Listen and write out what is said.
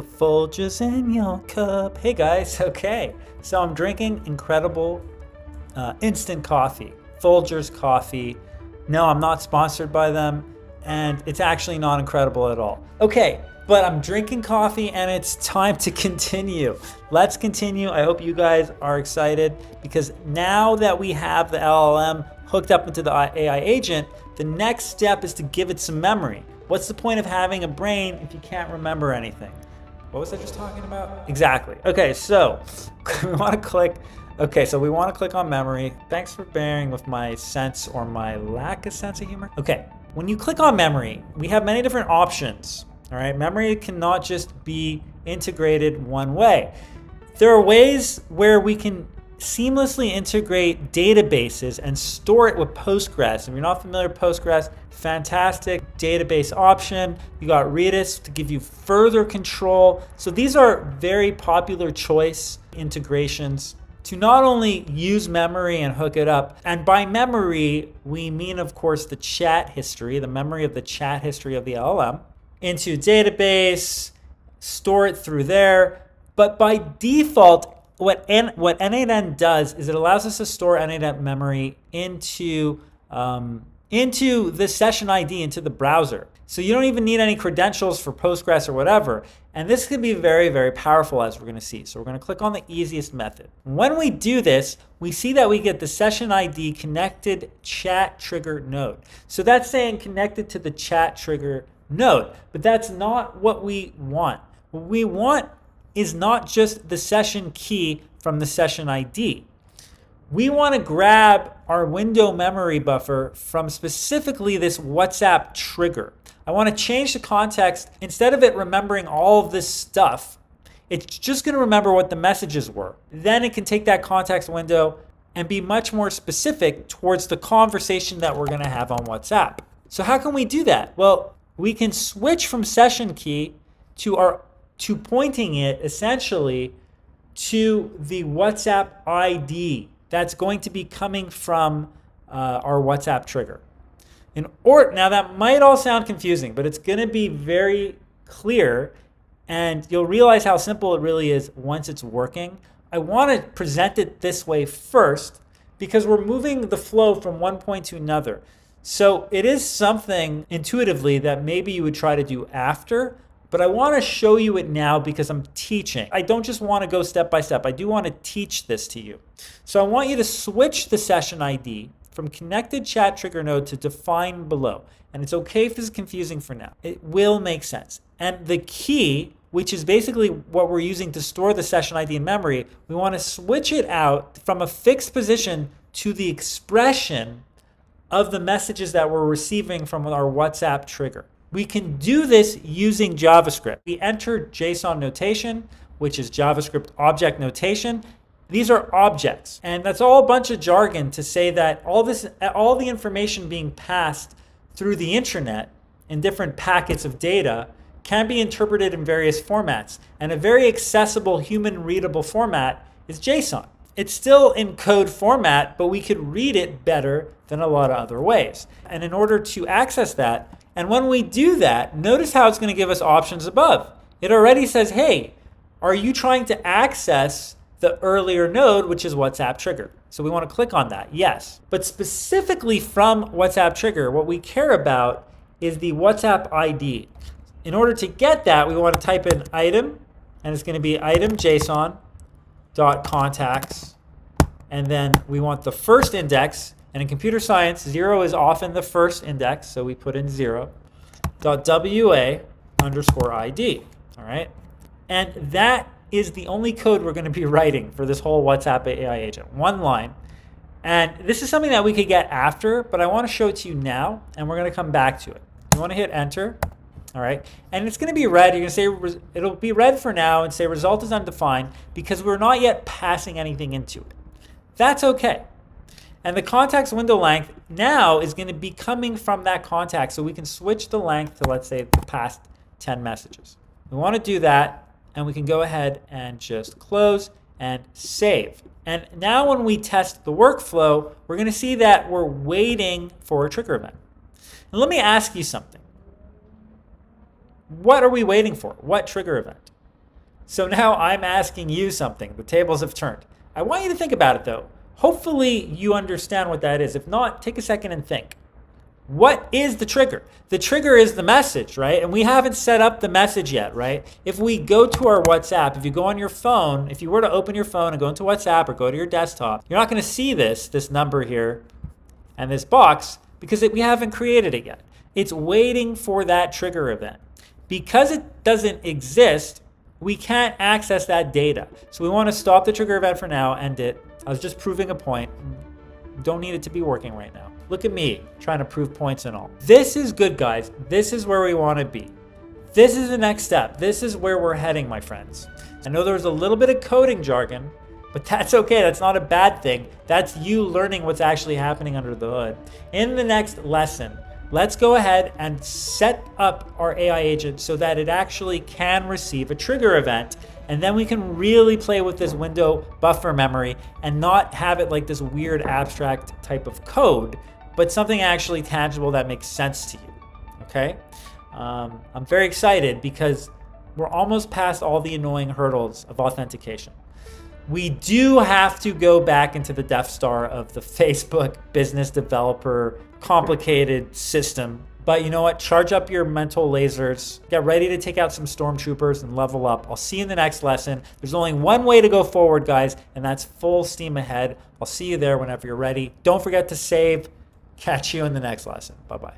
Folgers in your cup. Hey guys, okay. So I'm drinking incredible instant coffee, Folgers coffee. No, I'm not sponsored by them, and it's actually not incredible at all. Okay, but I'm drinking coffee and it's time to continue. Let's continue. I hope you guys are excited because now that we have the LLM hooked up into the AI agent, the next step is to give it some memory. What's the point of having a brain if you can't remember anything? What was I just talking about? Exactly. Okay, so we want to click. Okay, so we want to click on memory. Thanks for bearing with my sense or my lack of sense of humor. Okay, when you click on memory, we have many different options. All right, memory cannot just be integrated one way. There are ways where we can seamlessly integrate databases and store it with Postgres. If you're not familiar with Postgres, fantastic database option. You got Redis to give you further control. So these are very popular choice integrations to not only use memory and hook it up. And by memory, we mean, of course, the chat history, the memory of the chat history of the LLM into database, store it through there. But by default, what N8N does is it allows us to store N8N memory into the session ID, into the browser. So you don't even need any credentials for Postgres or whatever. And this can be very, very powerful, as we're going to see. So we're going to click on the easiest method. When we do this, we see that we get the session ID connected chat trigger node. So that's saying connected to the chat trigger node, but that's not what we want. What we want is not just the session key from the session ID. We want to grab our window memory buffer from specifically this WhatsApp trigger. I want to change the context. Instead of it remembering all of this stuff, it's just going to remember what the messages were. Then it can take that context window and be much more specific towards the conversation that we're going to have on WhatsApp. So how can we do that? Well, we can switch from session key to pointing it essentially to the WhatsApp ID that's going to be coming from our WhatsApp trigger. Now that might all sound confusing, but it's going to be very clear and you'll realize how simple it really is once it's working. I want to present it this way first because we're moving the flow from one point to another. So it is something intuitively that maybe you would try to do after, but I want to show you it now because I'm teaching. I don't just want to go step by step. I do want to teach this to you. So I want you to switch the session ID from connected chat trigger node to define below. And it's okay if this is confusing for now. It will make sense. And the key, which is basically what we're using to store the session ID in memory, we want to switch it out from a fixed position to the expression of the messages that we're receiving from our WhatsApp trigger. We can do this using JavaScript. We enter JSON notation, which is JavaScript object notation. These are objects, and that's all a bunch of jargon to say that all the information being passed through the internet in different packets of data can be interpreted in various formats. And a very accessible human readable format is JSON. It's still in code format, but we could read it better than a lot of other ways. And in order to access that, and when we do that, notice how it's going to give us options above. It already says, hey, are you trying to access the earlier node, which is WhatsApp trigger? So we want to click on that, yes. But specifically from WhatsApp trigger, what we care about is the WhatsApp ID. In order to get that, we want to type in item, and it's going to be item JSON dot contacts, and then we want the first index, and in computer science 0 is often the first index, so we put in 0 dot WA underscore ID. All right, and that is the only code we're going to be writing for this whole WhatsApp AI agent, one line. And this is something that we could get after, but I want to show it to you now, and we're going to come back to it. You want to hit enter. All right, and it's going to be red. You're going to say it'll be red for now and say result is undefined because we're not yet passing anything into it. That's okay. And the context window length now is going to be coming from that contact, so we can switch the length to, let's say, the past 10 messages. We want to do that, and we can go ahead and just close and save. And now when we test the workflow, we're going to see that we're waiting for a trigger event. And let me ask you something. What are we waiting for? What trigger event? So now I'm asking you something. The tables have turned. I want you to think about it though. Hopefully you understand what that is. If not, take a second and think. What is the trigger? The trigger is the message, right? And we haven't set up the message yet, right? If we go to our WhatsApp, if you go on your phone, if you were to open your phone and go into WhatsApp or go to your desktop, you're not going to see this number here and this box because we haven't created it yet. It's waiting for that trigger event. Because it doesn't exist, we can't access that data. So we want to stop the trigger event for now, end it. I was just proving a point. Don't need it to be working right now. Look at me trying to prove points and all. This is good, guys. This is where we want to be. This is the next step. This is where we're heading, my friends. I know there's a little bit of coding jargon, but that's okay. That's not a bad thing. That's you learning what's actually happening under the hood. In the next lesson, let's go ahead and set up our AI agent so that it actually can receive a trigger event. And then we can really play with this window buffer memory and not have it like this weird abstract type of code, but something actually tangible that makes sense to you, okay? I'm very excited because we're almost past all the annoying hurdles of authentication. We do have to go back into the Death Star of the Facebook business developer complicated system. But you know what? Charge up your mental lasers. Get ready to take out some stormtroopers and level up. I'll see you in the next lesson. There's only one way to go forward, guys, and that's full steam ahead. I'll see you there whenever you're ready. Don't forget to save. Catch you in the next lesson. Bye-bye.